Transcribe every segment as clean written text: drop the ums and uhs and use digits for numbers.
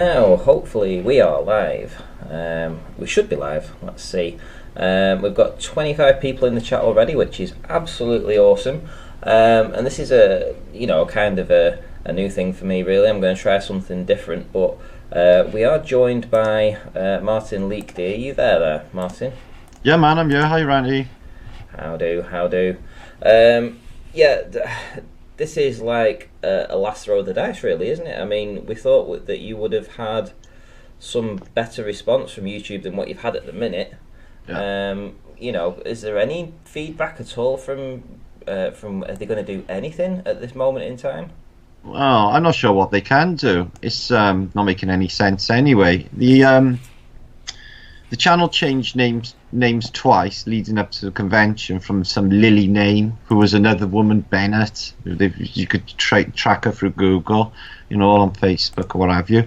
Now, hopefully, we are live. We should be live. Let's see. We've got 25 people in the chat already, which is absolutely awesome. And this is kind of a new thing for me, really. I'm going to try something different, but we are joined by Martin Liedtke. Are you there, Martin? Yeah, man, I'm here. Hi, Randy. How do? Yeah, this is like a last throw of the dice, really, isn't it? I mean, we thought that you would have had some better response from YouTube than what you've had at the minute. Yeah. Is there any feedback at all from? Are they going to do anything at this moment in time? Well, I'm not sure what they can do. It's not making any sense anyway. The channel changed names twice leading up to the convention from some Lily name, who was another woman, Bennett. You could track her through Google, all on Facebook or what have you.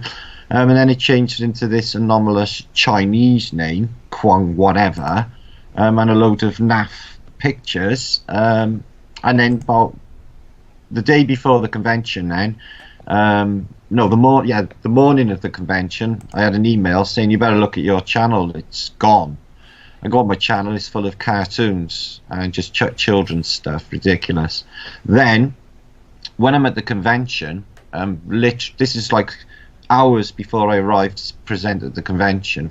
And then it changed into this anomalous Chinese name, Quan whatever, and a load of naff pictures. And then about the day before the convention the morning of the convention, I had an email saying you better look at your channel, it's gone. I got my channel, it's full of cartoons and just children's stuff, ridiculous. Then, when I'm at the convention, this is like hours before I arrived to present at the convention,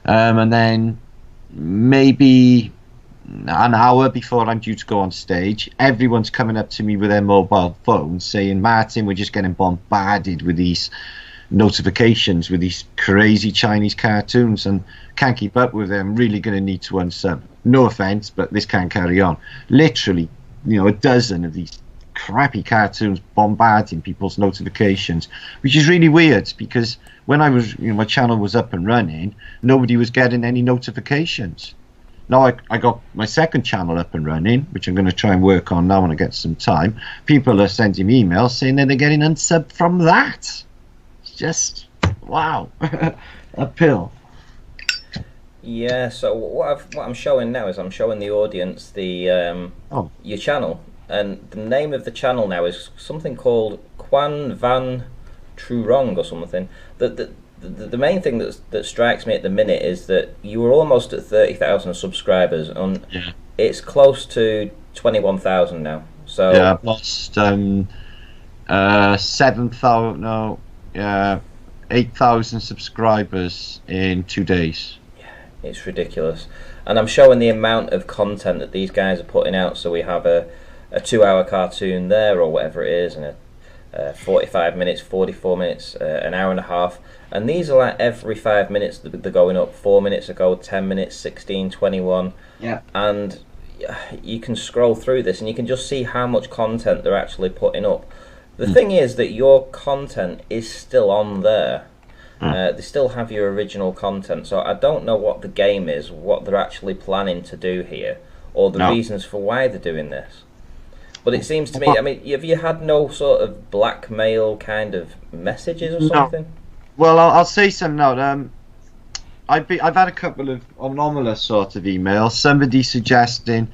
and then maybe an hour before I'm due to go on stage, everyone's coming up to me with their mobile phones saying, Martin, we're just getting bombarded with these notifications with these crazy Chinese cartoons and can't keep up with them, really going to need to unsub. No offense, but this can't carry on. Literally, a dozen of these crappy cartoons bombarding people's notifications, which is really weird because when I was, my channel was up and running, nobody was getting any notifications. Now I got my second channel up and running, which I'm going to try and work on now when I get some time. People are sending me emails saying that they're getting unsubbed from that. It's just, wow, uphill. Yeah, so what I'm showing now is I'm showing the audience your channel. And the name of the channel now is something called Quan Van Trurong or something. The main thing that strikes me at the minute is that you were almost at 30,000 subscribers, and it's close to 21,000 now. So yeah, I've lost 8,000 subscribers in 2 days. Yeah, it's ridiculous. And I'm showing the amount of content that these guys are putting out. So we have a 2-hour cartoon there, or whatever it is, and a 45 minutes, 44 minutes, an hour and a half. And these are like every 5 minutes they're going up. 4 minutes ago, 10 minutes, 16, 21. Yeah. And you can scroll through this and you can just see how much content they're actually putting up. The thing is that your content is still on there. They still have your original content. So I don't know what the game is, what they're actually planning to do here, or the reasons for why they're doing this. But it seems to me, I mean, have you had no sort of blackmail kind of messages or something? Well, I'll say some now. I've had a couple of anomalous sort of emails. Somebody suggesting,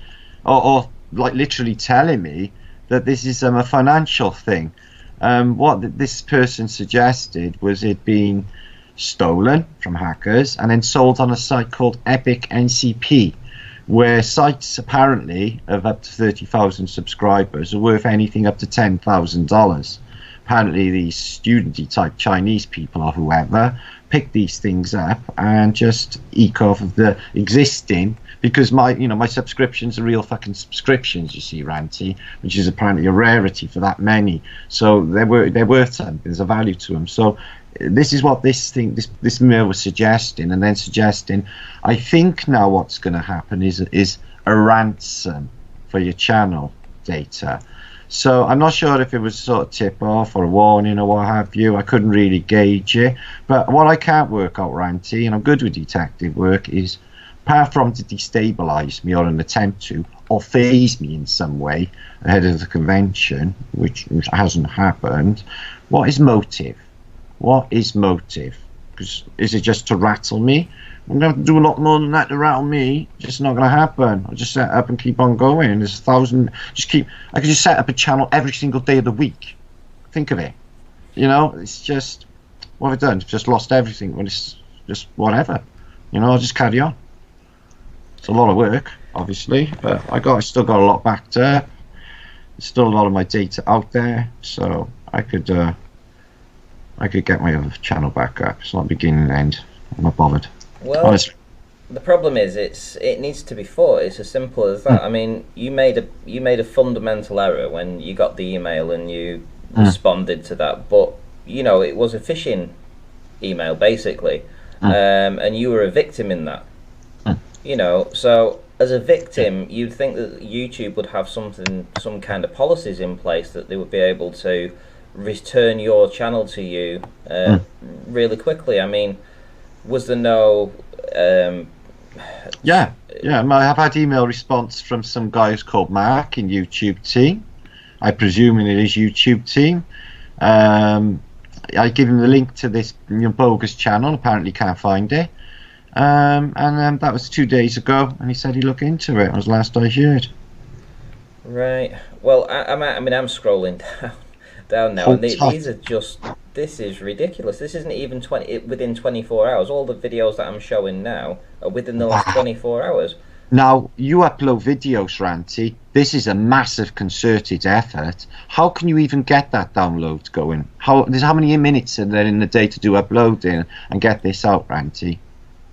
or like literally telling me that this is a financial thing. What this person suggested was it being stolen from hackers and then sold on a site called Epic NCP, where sites apparently of up to 30,000 subscribers are worth anything up to $10,000. Apparently these studenty type Chinese people or whoever pick these things up and just eke off of the existing, because my subscriptions are real fucking subscriptions, you see, Ranty, which is apparently a rarity for that many. So they're worth something. There's a value to them. So this is what this mail was suggesting, and then suggesting, I think now what's going to happen is a ransom for your channel data. So I'm not sure if it was sort of tip off or a warning or what have you. I couldn't really gauge it. But what I can't work out, Ranty, and I'm good with detective work, is apart from to destabilise me or an attempt to, or phase me in some way ahead of the convention, which hasn't happened, what is motive? What is motive? Because is it just to rattle me? I'm going to have to do a lot more than that to rattle me. It's just not going to happen. I'll just set up and keep on going. I could just set up a channel every single day of the week. Think of it. You know, it's just what have I done? Just lost everything. Well, it's just whatever. You know, I'll just carry on. It's a lot of work, obviously, but I still got a lot backed up. There's still a lot of my data out there, so I could get my other channel back up. It's not beginning and end. I'm not bothered. Well, honestly. The problem is it needs to be fought. It's as simple as that. I mean, you made a fundamental error when you got the email and you responded to that, but you know it was a phishing email basically, and you were a victim in that. You know, so as a victim, you'd think that YouTube would have some kind of policies in place that they would be able to return your channel to you really quickly. I mean, was there no? Yeah. I've had email response from some guy who's called Mark in YouTube team. I presume it is YouTube team. I give him the link to this bogus channel. Apparently, can't find it. And that was 2 days ago, and he said he'd look into it. That was the last I heard. Right. Well, I'm scrolling down now, and these are just. This is ridiculous. This isn't even within 24 hours. All the videos that I'm showing now are within the last 24 hours. Now, you upload videos, Ranty. This is a massive concerted effort. How can you even get that download going? How many minutes are there in the day to do uploading and get this out, Ranty?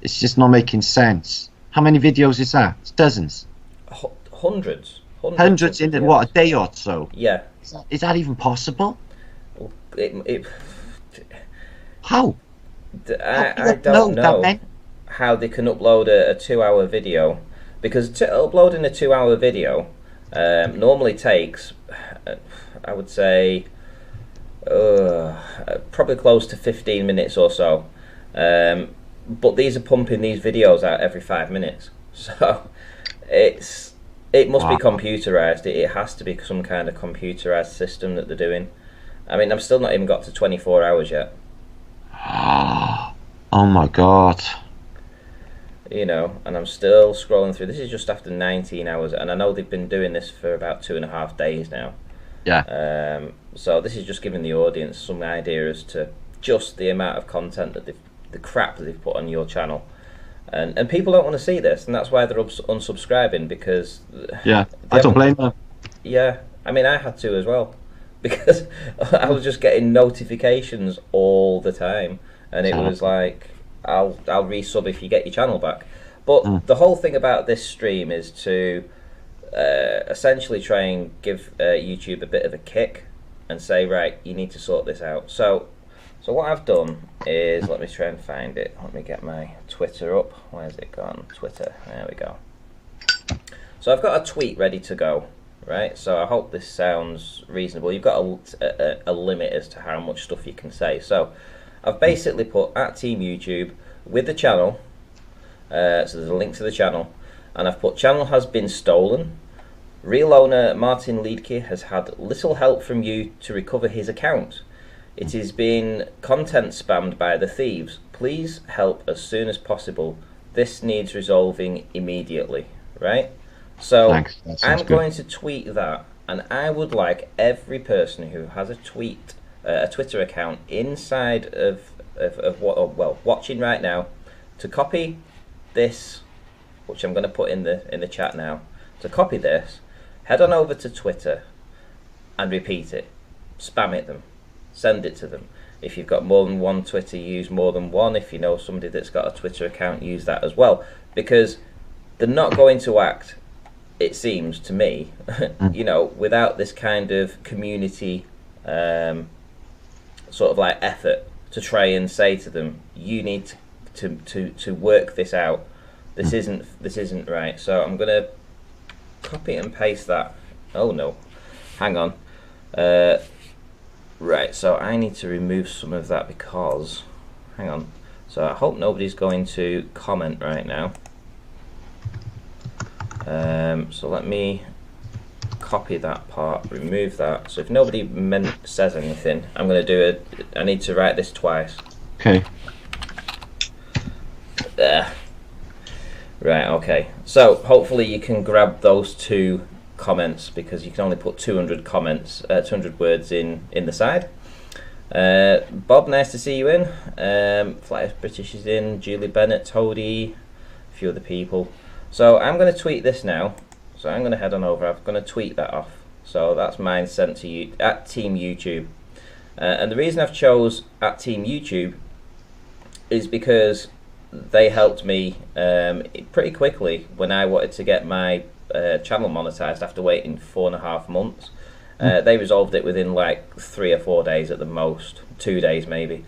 It's just not making sense. How many videos is that? It's dozens. Hundreds in a day or so? Yeah. Is that even possible? How? I don't know how they can upload a 2-hour video, because uploading a 2-hour video normally takes, I would say, probably close to 15 minutes or so. But these are pumping these videos out every 5 minutes, so it must be computerized. It has to be some kind of computerized system that they're doing. I mean, I've still not even got to 24 hours yet. Oh my god. You know, and I'm still scrolling through. This is just after 19 hours, and I know they've been doing this for about 2.5 days now. Yeah. So this is just giving the audience some idea as to just the amount of content that the crap that they've put on your channel. And people don't want to see this, and that's why they're unsubscribing, because... Yeah, I don't blame them. Yeah, I mean, I had to as well, because I was just getting notifications all the time, and it was like, I'll resub if you get your channel back. But the whole thing about this stream is to essentially try and give YouTube a bit of a kick and say, right, you need to sort this out. So what I've done is, let me try and find it. Let me get my Twitter up. Where's it gone? Twitter. There we go. So I've got a tweet ready to go, right? So I hope this sounds reasonable. You've got a limit as to how much stuff you can say. So I've basically put @TeamYouTube with the channel. So there's a link to the channel. And I've put, channel has been stolen. Real owner Martin Liedtke has had little help from you to recover his account. It is being content spammed by the thieves. Please help as soon as possible. This needs resolving immediately, right? So I'm going to tweet that, and I would like every person who has a Twitter account inside of what watching right now to copy this, which I'm going to put in the chat now. To copy this, head on over to Twitter and repeat it. Spam it them. Send it to them. If you've got more than one Twitter, use more than one. If you know somebody that's got a Twitter account, use that as well. Because they're not going to act, it seems to me, you know, without this kind of community sort of like effort to try and say to them, you need to work this out. This isn't right. So I'm gonna copy and paste that. Oh no, hang on. Right, so I need to remove some of that because, hang on. So I hope nobody's going to comment right now. So let me copy that part, remove that. So if nobody says anything, I'm going to do I need to write this twice. Okay. There. Right, okay. So hopefully you can grab those two comments, because you can only put 200 comments, 200 words in the side. Bob, nice to see you in. Flyers British is in. Julie Bennett, Toadie, a few other people. So I'm going to tweet this now. So I'm going to head on over. I'm going to tweet that off. So that's mine sent to you at Team YouTube. And the reason I've chose at Team YouTube is because they helped me pretty quickly when I wanted to get my channel monetized after waiting 4.5 months. They resolved it within like 3 or 4 days at the most, 2 days maybe.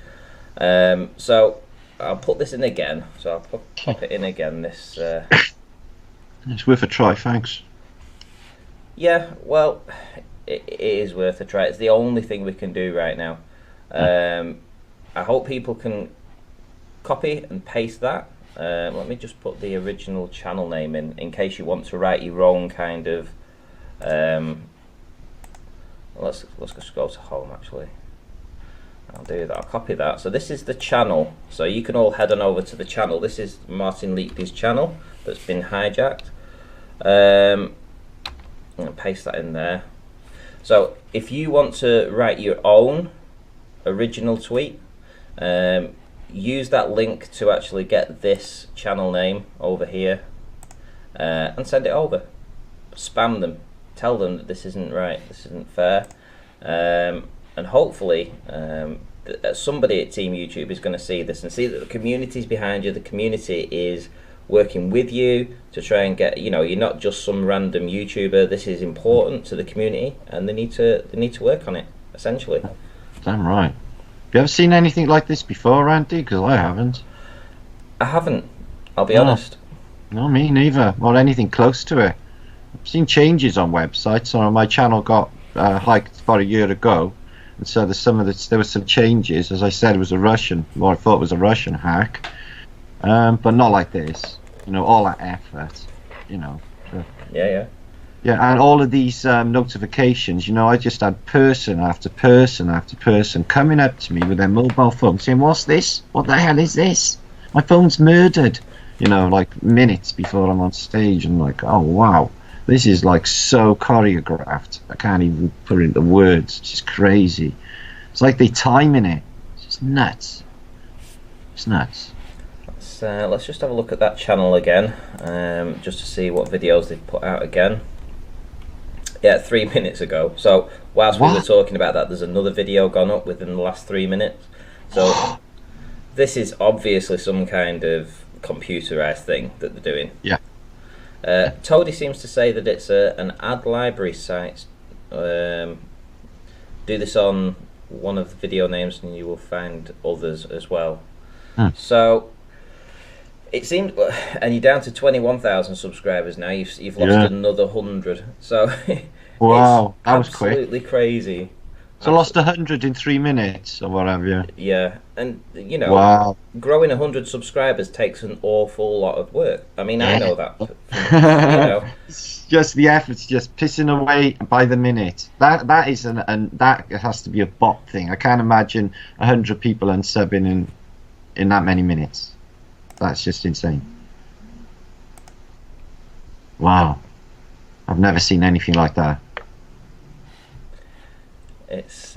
So I'll put this in again. So I'll pop it in again. This. It's worth a try. Thanks. Yeah, well, it is worth a try. It's the only thing we can do right now. I hope people can copy and paste that. Let me just put the original channel name in case you want to write your own kind of. Let's just go to home actually. I'll do that. I'll copy that. So this is the channel. So you can all head on over to the channel. This is Martin Liedtke's channel that's been hijacked. I'm going to paste that in there. So if you want to write your own original tweet, use that link to actually get this channel name over here and send it over. Spam them. Tell them that this isn't right, this isn't fair, and hopefully somebody at Team YouTube is going to see this and see that the community's behind you. The community is working with you to try and get, you're not just some random YouTuber. This is important to the community, and they need to work on it essentially. Damn right. Have you ever seen anything like this before, Randy? Because I haven't. I haven't. I'll be honest. No, me neither. Or anything close to it. I've seen changes on websites. So my channel got hiked about a year ago, and so there were some changes. As I said, it was a Russian. Well, I thought it was a Russian hack, but not like this. All that effort. Yeah. Yeah, and all of these notifications. I just had person after person after person coming up to me with their mobile phone saying, "What's this? What the hell is this? My phone's murdered." Like minutes before I'm on stage, and like, oh wow. This is like so choreographed. I can't even put it into words. It's just crazy. It's like they timing it. It's just nuts. It's nuts. Let's just have a look at that channel again, just to see what videos they've put out again. Yeah, 3 minutes ago. So whilst we were talking about that, there's another video gone up within the last 3 minutes. So this is obviously some kind of computerized thing that they're doing. Yeah. Toadie seems to say that it's an ad library site. Do this on one of the video names and you will find others as well. So it seems, and you're down to 21,000 subscribers now. You've lost another 100. So wow, that was quick. Absolutely crazy. So I lost 100 in 3 minutes or what have you. Yeah, and wow. Growing 100 subscribers takes an awful lot of work. I mean, I know that. It's just the effort's just pissing away by the minute. That is and that has to be a bot thing. I can't imagine 100 people unsubbing in that many minutes. That's just insane. Wow, I've never seen anything like that. It's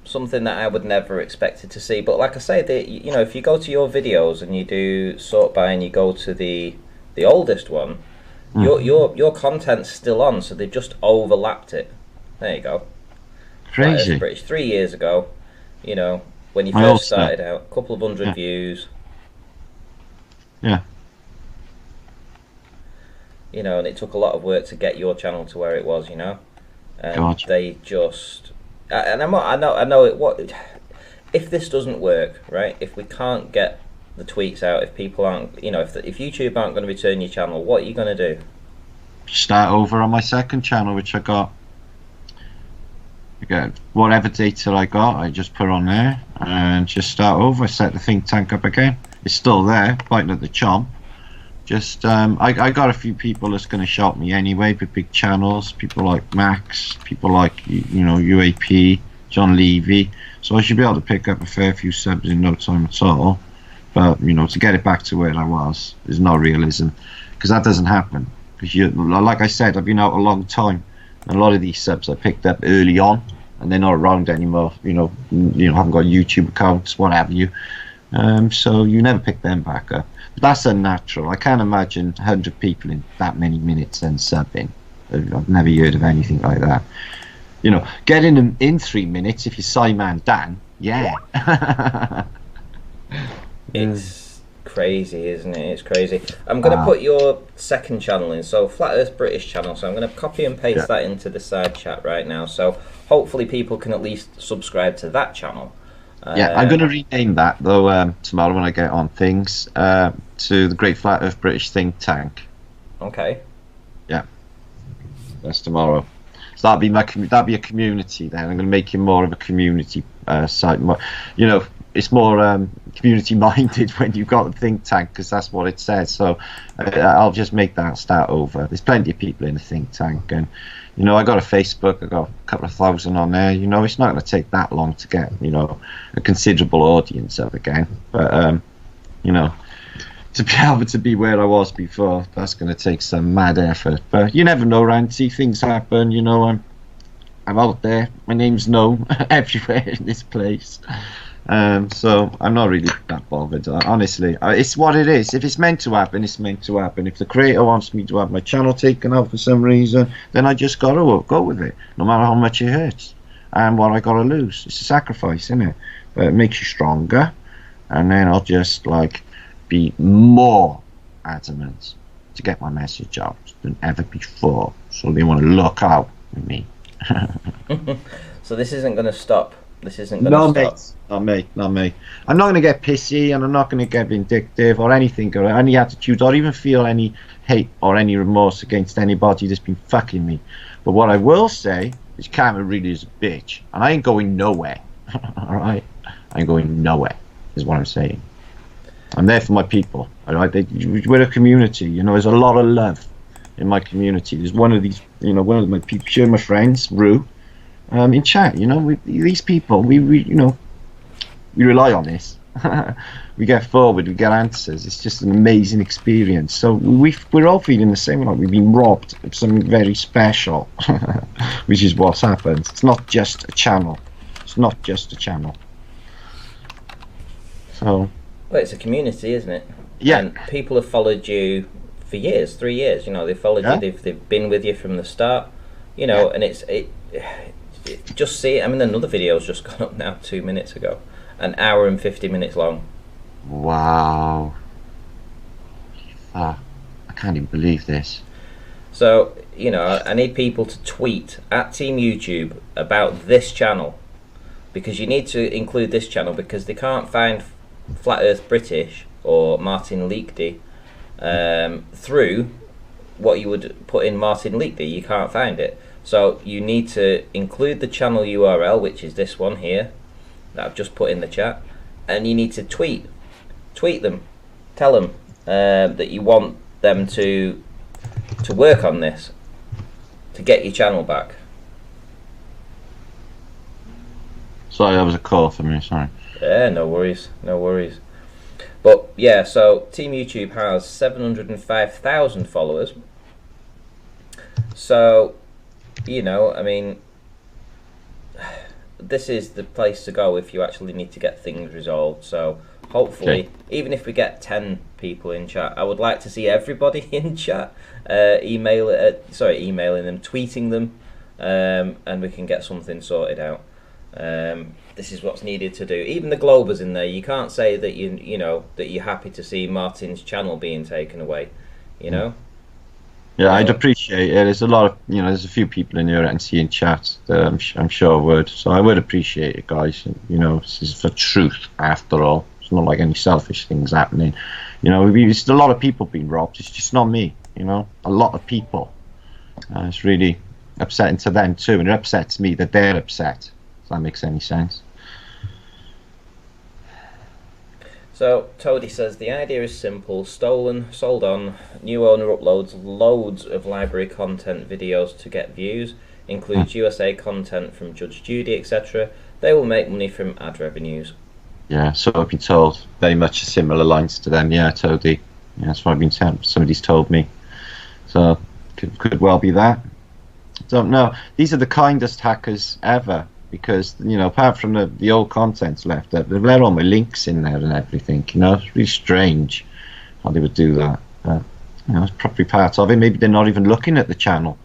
something that I would never expected to see. But like I say, if you go to your videos and you do sort by and you go to the oldest one, your content's still on, so they've just overlapped it. There you go. Crazy. British 3 years ago, when you first started out, a couple of hundred views. Yeah. And it took a lot of work to get your channel to where it was, and gotcha. They just. And I know it. What if this doesn't work, right? If we can't get the tweets out, if people aren't, if YouTube aren't going to return your channel, what are you going to do? Start over on my second channel, which I got. Again, whatever data I got, I just put on there and just start over. Set the think tank up again. It's still there, biting at the chomp. Just I got a few people that's going to shout me anyway, but big channels, people like Max, people like UAP, John Levy. So I should be able to pick up a fair few subs in no time at all. But to get it back to where I was is not realism, because that doesn't happen. Because like I said, I've been out a long time. And a lot of these subs I picked up early on, and they're not around anymore. Haven't got YouTube accounts, what have you. So you never pick them back up. But that's unnatural. I can't imagine 100 people in that many minutes and subbing. I've never heard of anything like that. Getting them in 3 minutes if you're Simon Dan, yeah. It's crazy, isn't it? It's crazy. I'm going to put your second channel in, so Flat Earth British channel. So I'm going to copy and paste that into the side chat right now. So hopefully people can at least subscribe to that channel. I'm going to rename that though tomorrow when I get on things to the Great Flat Earth British Think Tank. Okay. Yeah, that's tomorrow. So that'll be a community then. I'm going to make it more of a community site. It's more community minded when you've got the think tank, because that's what it says. So I'll just make that start over. There's plenty of people in the think tank, and I got a Facebook. I got a couple of thousand on there. It's not going to take that long to get a considerable audience up again. But to be able to be where I was before, that's going to take some mad effort. But you never know, Ranty. Things happen. I'm out there. My name's known everywhere in this place. So I'm not really that bothered. Honestly, it's what it is. If it's meant to happen, it's meant to happen. If the creator wants me to have my channel taken out for some reason, then I just got to go with it, no matter how much it hurts and what I got to lose. It's a sacrifice, isn't it? But it makes you stronger, and then I'll just be more adamant to get my message out than ever before. So they want to look out with me. So this isn't going to stop. This isn't going to stop. Not me. I'm not going to get pissy, and I'm not going to get vindictive or anything, or any attitude, or even feel any hate or any remorse against anybody that's been fucking me. But what I will say is karma really is a bitch, and I ain't going nowhere. Alright? I ain't going nowhere, is what I'm saying. I'm there for my people. Alright? We're a community, there's a lot of love in my community. There's one of these, one of my people, my friends, Rue, in chat, these people, we rely on this. We get forward, we get answers. It's just an amazing experience. So we're all feeling the same. We've been robbed of something very special, which is what's happened. It's not just a channel. So, well, it's a community, isn't it? Yeah. And people have followed you for years, 3 years. They've followed you. They've been with you from the start. And just see it. I mean, another video's just gone up now 2 minutes ago, an hour and 50 minutes long. Wow. I can't even believe this. So I need people to tweet at Team YouTube about this channel, because you need to include this channel, because they can't find Flat Earth British or Martin Liedtke through what you would put in Martin Liedtke. You can't find it. So you need to include the channel URL, which is this one here that I've just put in the chat, and you need to tweet them, tell them that you want them to work on this to get your channel back. Sorry, that was a call for me. Sorry. Yeah, no worries. But yeah, so Team YouTube has 705,000 followers. So I mean, this is the place to go if you actually need to get things resolved. So hopefully, even if we get 10 people in chat, I would like to see everybody in chat, emailing them, tweeting them, and we can get something sorted out. This is what's needed to do. Even the Globers in there, you can't say that that you're happy to see Martin's channel being taken away. Yeah, I'd appreciate it. There's a lot of, there's a few people in here I can see in chat that I'm sure would. So I would appreciate it, guys. This is for truth, after all. It's not like any selfish things happening. It's a lot of people being robbed. It's just not me, a lot of people. It's really upsetting to them too, and it upsets me that they're upset. If that makes any sense. So Toady says the idea is simple: stolen, sold on, new owner uploads loads of library content videos to get views, includes USA content from Judge Judy, etc. They will make money from ad revenues. Yeah, so I've been told very much similar lines to them. Yeah, Toady. Yeah, that's what I've been told. Somebody's told me. So could well be that. Don't know. These are the kindest hackers ever. because apart from the old content's left, they've let all my links in there and everything. It's really strange how they would do that. But, it's probably part of it. Maybe they're not even looking at the channel.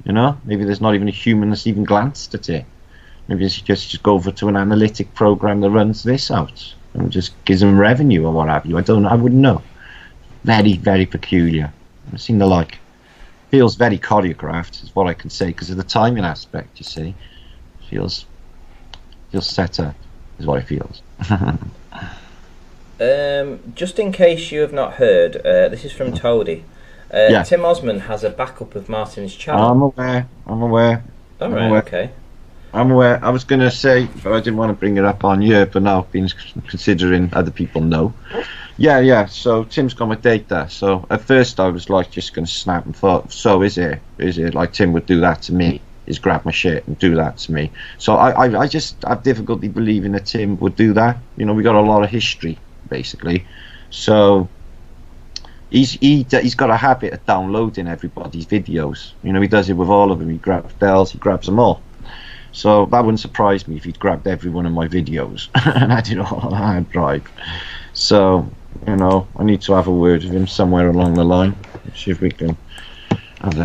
Maybe there's not even a human that's even glanced at it. Maybe it's just go over to an analytic program that runs this out and just gives them revenue or what have you. I don't know. I wouldn't know. Very, very peculiar. I've seen the like. Feels very choreographed, is what I can say, because of the timing aspect. You see, feels set up, is what it feels. Just in case you have not heard, this is from Toady. Yeah. Tim Osmond has a backup of Martin's channel. I'm aware. All right, okay. I'm aware. I was going to say, but I didn't want to bring it up on you. But now, been considering other people know. Yeah. So Tim's got my data. So at first I was like just going to snap and thought, so is it like Tim would do that to me? Is grab my shit and do that to me? So I just have difficulty believing that Tim would do that. We got a lot of history basically. So he's got a habit of downloading everybody's videos. He does it with all of them. He grabs bells, he grabs them all. So that wouldn't surprise me if he'd grabbed every one of my videos and had it all on a hard drive. So, I need to have a word with him somewhere along the line. See if we can have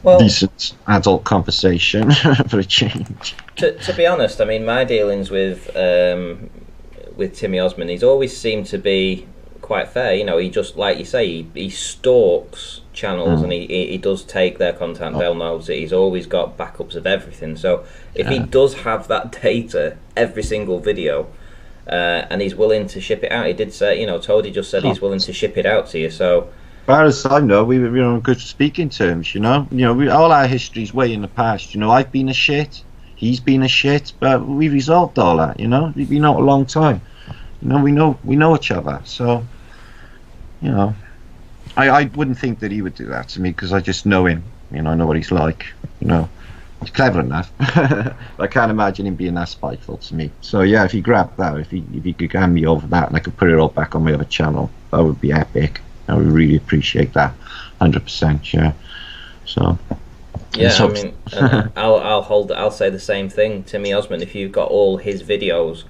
a decent adult conversation for a change. To be honest, I mean, my dealings with Timmy Osmond, he's always seemed to be quite fair. He just, like you say, he stalks channels and he does take their content. They'll notice it. He's always got backups of everything. So if he does have that data, every single video, and he's willing to ship it out, he did say, Toady just said he's willing to ship it out to you. So, as far as I know, we were on good speaking terms. All our history's way in the past. I've been a shit, he's been a shit, but we resolved all that. We've been out a long time. We know each other. So, I wouldn't think that he would do that to me because I just know him. I know what he's like. He's clever enough. I can't imagine him being that spiteful to me. So yeah, if he grabbed that, if he could hand me over that and I could put it all back on my other channel, that would be epic. I would really appreciate that, 100%. Yeah. So. Yeah, I mean, I'll say the same thing. Timmy Osmond, if you've got all his videos,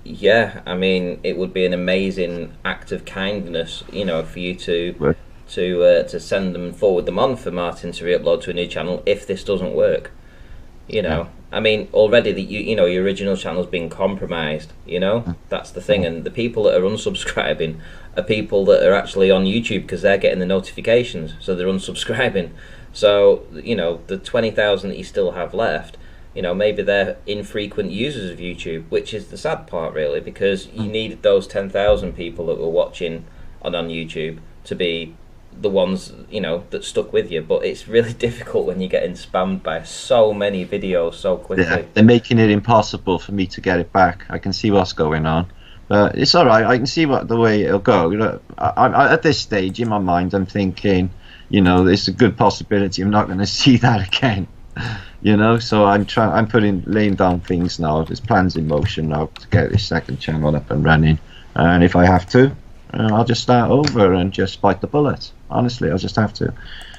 yeah, I mean, it would be an amazing act of kindness, for you to send them and forward them on for Martin to re-upload to a new channel if this doesn't work. I mean, already your original channel's been compromised. That's the thing, and the people that are unsubscribing are people that are actually on YouTube because they're getting the notifications, so they're unsubscribing. So the 20,000 that you still have left, maybe they're infrequent users of YouTube, which is the sad part really, because you needed those 10,000 people that were watching on YouTube to be the ones that stuck with you. But it's really difficult when you're getting spammed by so many videos so quickly. Yeah, they're making it impossible for me to get it back. I can see what's going on, but it's all right. I can see the way it'll go. I at this stage in my mind, I'm thinking, there's a good possibility I'm not going to see that again. So I'm laying down things now. There's plans in motion now to get this second channel up and running, and if I have to, I'll just start over and just bite the bullet. Honestly, I'll just have to.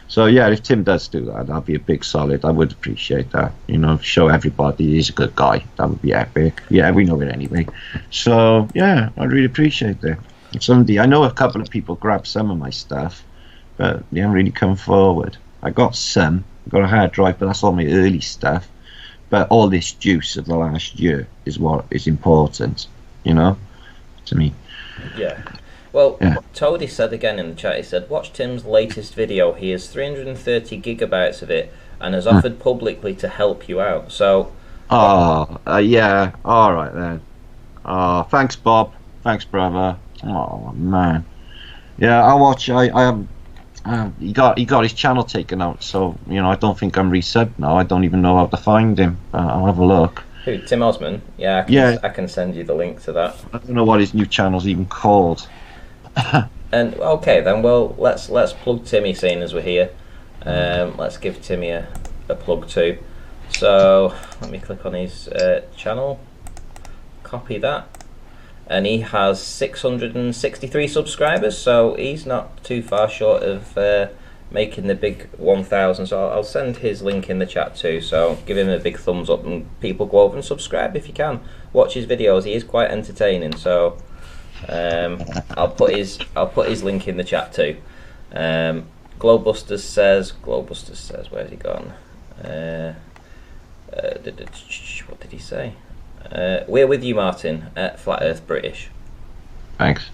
So yeah, if Tim does do that, that'd be a big solid. I would appreciate that. Show everybody he's a good guy. That would be epic. Yeah, we know it anyway. So yeah, I'd really appreciate that. I know a couple of people grabbed some of my stuff, but they haven't really come forward. I got some. I got a hard drive, but that's all my early stuff. But all this juice of the last year is what is important, to me. Yeah. Well, Toady said again in the chat, he said, watch Tim's latest video. He has 330 gigabytes of it and has offered publicly to help you out. So... yeah. All right, then. Thanks, Bob. Thanks, brother. Oh, man. Yeah, I'll watch. He got his channel taken out, so, I don't think I'm resubbed now. I don't even know how to find him. I'll have a look. Who, Tim Osmond? Yeah, I can send you the link to that. I don't know what his new channel's even called. And okay then, well, let's plug Timmy, seeing as we're here. Let's give Timmy a plug too. So let me click on his channel, copy that, and he has 663 subscribers, so he's not too far short of making the big 1,000. So I'll send his link in the chat too. So give him a big thumbs up, and people go over and subscribe if you can. Watch his videos. He is quite entertaining. So I'll put his link in the chat too. Glowbusters says, where's he gone? What did he say? We're with you, Martin, at Flat Earth British. Thanks.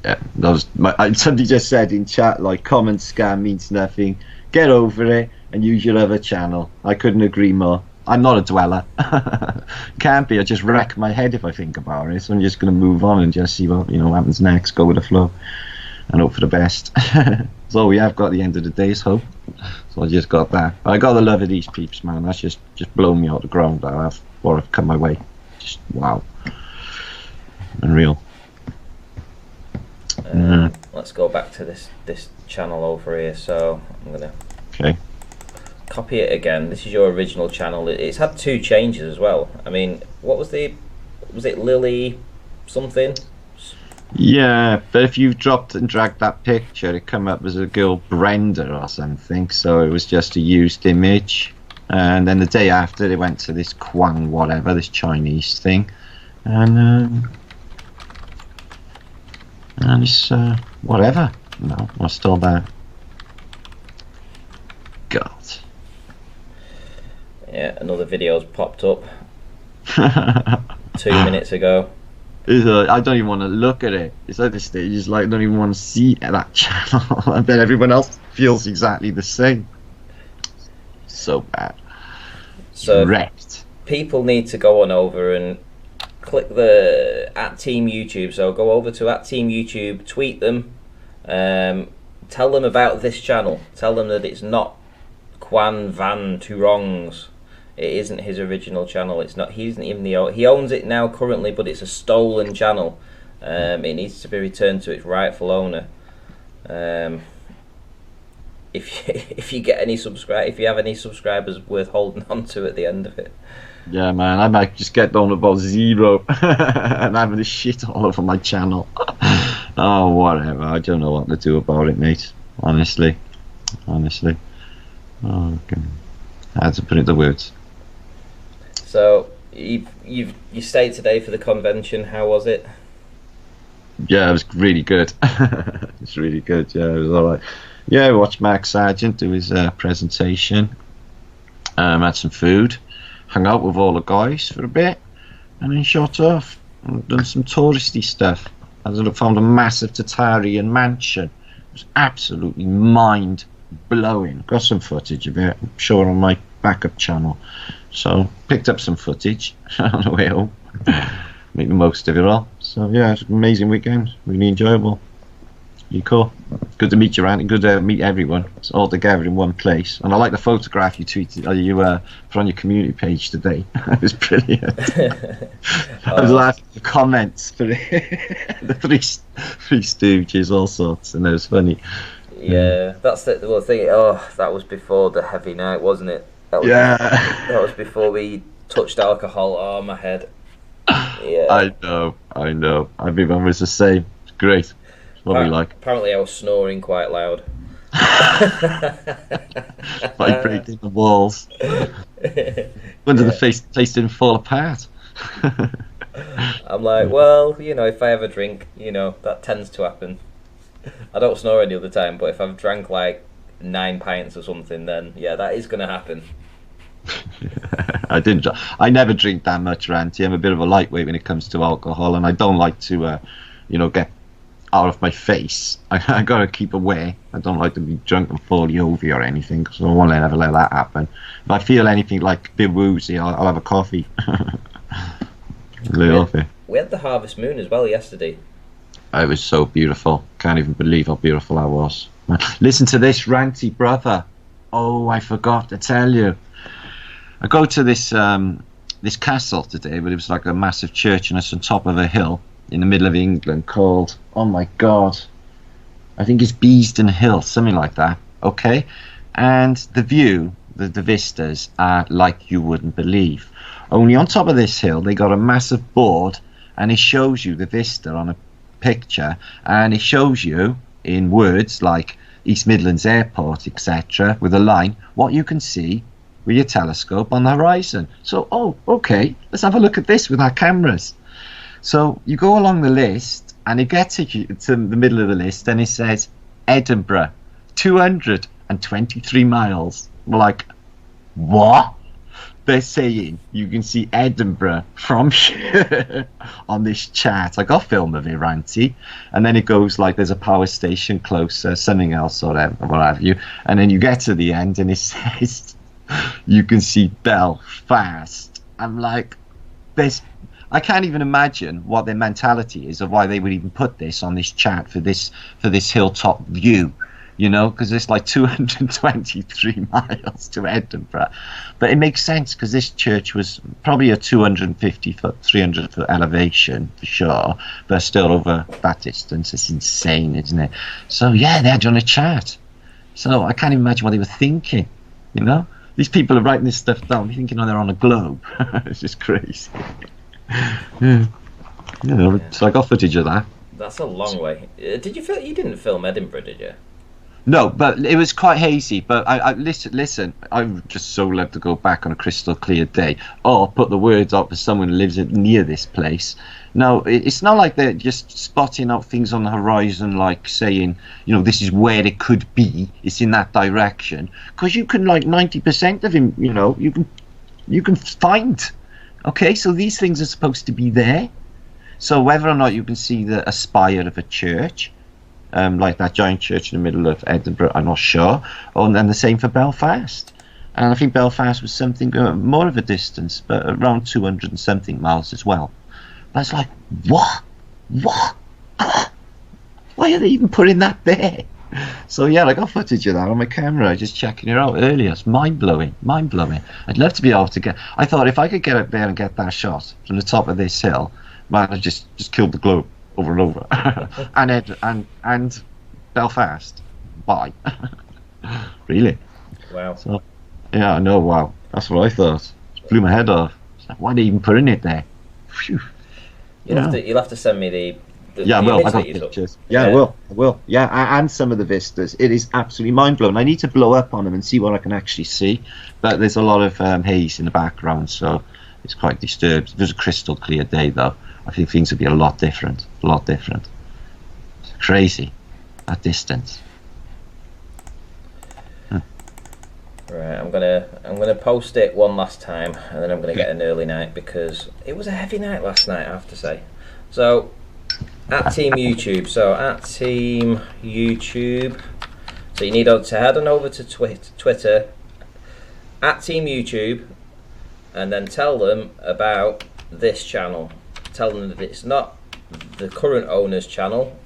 Yeah, somebody just said in chat, like, comment scam means nothing. Get over it and use your other channel. I couldn't agree more. I'm not a dweller. Can't be. I just wreck my head if I think about it. So I'm just going to move on and just see what happens next. Go with the flow and hope for the best. That's all we have got at the end of the day is hope. So I just got that. I got the love of these peeps, man. That's just blown me out the ground. What have come my way. Just wow. Unreal. Let's go back to this channel over here. So I'm gonna copy it again. This is your original channel. It's had 2 changes as well. I mean, what was it Lily something? Yeah, but if you dropped and dragged that picture, it come up as a girl Brenda or something. So it was just a used image. And then the day after, they went to this Quan whatever, this Chinese thing, and it's whatever. No, I'm still there. God. Yeah, another video's popped up 2 minutes ago. I don't even want to look at it. It's at this stage, it's like I don't even want to see that channel. I bet everyone else feels exactly the same. So bad. So wrecked. People need to go on over and click the @Team YouTube. So go over to @Team YouTube, tweet them, tell them about this channel. Tell them that it's not Quan Van Two Wrongs. It isn't his original channel. It's not. He isn't even he owns it now currently, but it's a stolen channel. It needs to be returned to its rightful owner. If you get any if you have any subscribers worth holding on to at the end of it. Yeah, man, I might just get down about 0 and having this shit all over my channel. Oh, whatever. I don't know what to do about it, mate. Honestly. Oh, okay. I had to put it to words. So you stayed today for the convention. How was it? Yeah, it was really good. It's really good. Yeah, it was all right. Yeah, I watched Mark Sargent do his presentation. Had some food. Hung out with all the guys for a bit. And then shot off. And done some touristy stuff. I found a massive Tatarian mansion. It was absolutely mind-blowing. Got some footage of it. I'm sure on my backup channel. So, picked up some footage on the way home. Make the most of it all. So, yeah, it's an amazing weekend. Really enjoyable. Really cool. Good to meet you, Randy. Good to meet everyone. It's all together in one place. And I like the photograph you tweeted, you put on your community page today. It was brilliant. I was laughing at the comments for the three Stooges, all sorts, and it was funny. Yeah, that's the thing. Oh, that was before the heavy night, wasn't it? That was before we touched alcohol. Oh, my head. Yeah. I know. Everyone was the same. It's great. What we like. Apparently I was snoring quite loud. Vibrating the walls. Wonder the place didn't fall apart. I'm like, well, if I ever drink, that tends to happen. I don't snore any other time, but if I've drank like 9 pints or something, then yeah, that is going to happen. I never drink that much, Ranty. I'm a bit of a lightweight when it comes to alcohol, and I don't like to get out of my face. I gotta keep away. I don't like to be drunk and fall over or anything, so I won't ever let that happen. If I feel anything like a bit woozy, I'll have a coffee. We had the harvest moon as well yesterday. It was so beautiful. Can't even believe how beautiful that was. Listen to this, Ranty brother. Oh, I forgot to tell you. I go to this castle today, but it was like a massive church, and it's on top of a hill in the middle of England called, oh my god, I think it's Beeston Hill, something like that. Okay, and the view, the vistas are like you wouldn't believe. Only on top of this hill, they got a massive board, and it shows you the vista on a picture, and it shows you in words like East Midlands Airport, etc., with a line, what you can see with your telescope on the horizon. So, oh, okay, let's have a look at this with our cameras. So you go along the list, and it gets to the middle of the list, and it says Edinburgh, 223 miles. We're like, what? They're saying you can see Edinburgh from here on this chart. I got film of it, Ranty, and then it goes like there's a power station closer, something else, or whatever, what have you, and then you get to the end and it says you can see Belfast. I'm like, I can't even imagine what their mentality is of why they would even put this on this chart for this hilltop view. You know, because it's like 223 miles to Edinburgh. But it makes sense because this church was probably a 250 foot, 300 foot elevation for sure, but still over that distance. It's insane, isn't it? So, yeah, they had it on a chart. So I can't even imagine what they were thinking, you know? These people are writing this stuff down, they're thinking, oh, they're on a globe. It's just crazy. Yeah. So I got footage of that. That's a long way. Did you didn't film Edinburgh, did you? No, but it was quite hazy. But I listen. I would just so love to go back on a crystal clear day, or put the words out for someone who lives near this place. No, it's not like they're just spotting out things on the horizon, like saying, you know, this is where it could be. It's in that direction, because you can, like 90% of him, you know, you can find. Okay, so these things are supposed to be there. So whether or not you can see a spire of a church. Like that giant church in the middle of Edinburgh, I'm not sure. And then the same for Belfast. And I think Belfast was something more of a distance, but around 200 and something miles as well. But it's like, what? Why are they even putting that there? So yeah, I got footage of that on my camera, just checking it out earlier. It's mind-blowing. I'd love to be able to I thought if I could get up there and get that shot from the top of this hill, man, I'd just killed the globe. Over and over, and Belfast, bye. Really? Wow. So, yeah, I know. Wow, that's what I thought. It blew my head off. Like, why are they even putting it there? Phew. You'll have to send me the yeah, I will. I got pictures. pictures. Yeah, I will. Yeah, and some of the vistas. It is absolutely mind blowing. I need to blow up on them and see what I can actually see. But there's a lot of haze in the background, so it's quite disturbed. If it was a crystal clear day, though, I think things would be a lot different. It's crazy, that distance. Right, I'm gonna post it one last time, and then I'm gonna get an early night because it was a heavy night last night, I have to say. So, at Team YouTube. So you need to head on over to Twitter at Team YouTube, and then tell them about this channel. Tell them that it's not the current owner's channel,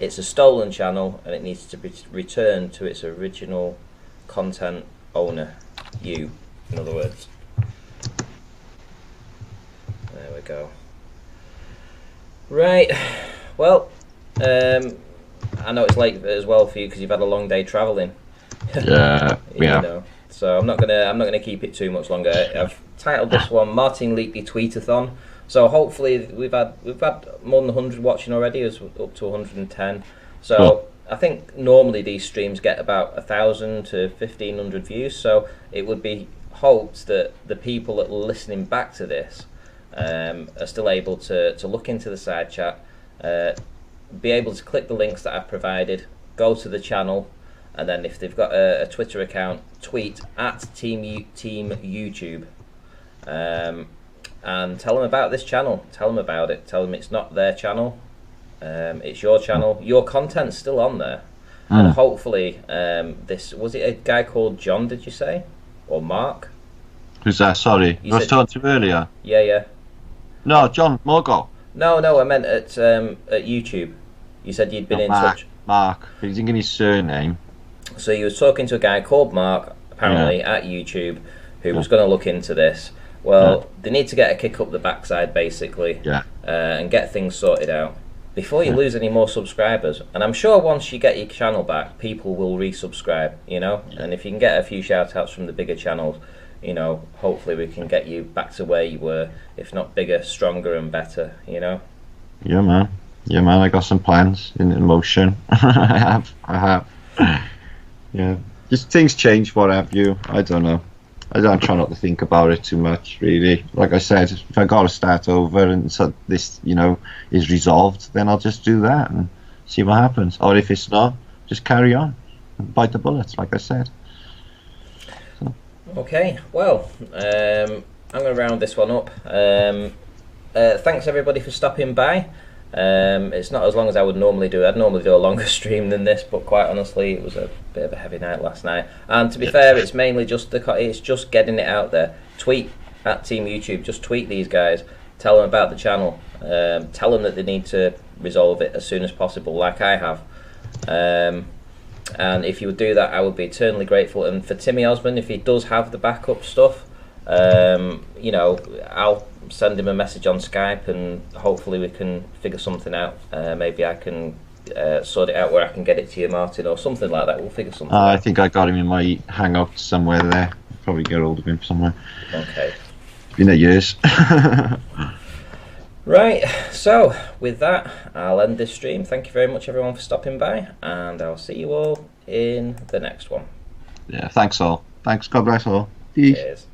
it's a stolen channel, and it needs to be returned to its original content owner, you, in other words. There we go. Right, well, I know it's late as well for you because you've had a long day travelling. Yeah, yeah. Know. So I'm not gonna keep it too much longer. I've titled this one Martin Liedtke Tweetathon. So hopefully we've had more than 100 watching already, it's up to 110. So I think normally these streams get about 1,000 to 1,500 views. So it would be hoped that the people that are listening back to this are still able to look into the side chat, be able to click the links that I've provided, go to the channel, and then if they've got a Twitter account, tweet at Team YouTube. And tell them about this channel. Tell them about it. Tell them it's not their channel. It's your channel. Your content's still on there. And hopefully, was it a guy called John, did you say? Or Mark? Who's that? Sorry. I was talking to earlier. Yeah. No, John Morgo. No, I meant at YouTube. You said you'd been in touch. Mark. He didn't give me his surname. So you was talking to a guy called Mark, apparently, at YouTube, who was going to look into this. Well, they need to get a kick up the backside, basically, and get things sorted out before you lose any more subscribers. And I'm sure once you get your channel back, people will resubscribe, you know? And if you can get a few shout-outs from the bigger channels, you know, hopefully we can get you back to where you were, if not bigger, stronger and better, you know? Yeah, man. I got some plans in motion. I have. Yeah, just things change. What have you? I don't know. I don't try not to think about it too much, really. Like I said, if I got to start over and so this, is resolved, then I'll just do that and see what happens. Or if it's not, just carry on and bite the bullets, like I said. So. Okay, well, I'm going to round this one up. Thanks everybody for stopping by. It's not as long as I would normally do. I'd normally do a longer stream than this, but quite honestly, it was a bit of a heavy night last night. And to be fair, it's mainly just it's just getting it out there. Tweet at Team YouTube. Just tweet these guys. Tell them about the channel. Tell them that they need to resolve it as soon as possible, like I have. And if you would do that, I would be eternally grateful. And for Timmy Osmond, if he does have the backup stuff, I'll send him a message on Skype and hopefully we can figure something out. Maybe I can sort it out where I can get it to you, Martin, or something like that. We'll figure something out. I think I got him in my hangout somewhere there. Probably get hold of him somewhere. Okay. It's been years. Right, so with that, I'll end this stream. Thank you very much everyone for stopping by, and I'll see you all in the next one. Yeah, thanks all. Thanks, God bless all. Peace. Cheers.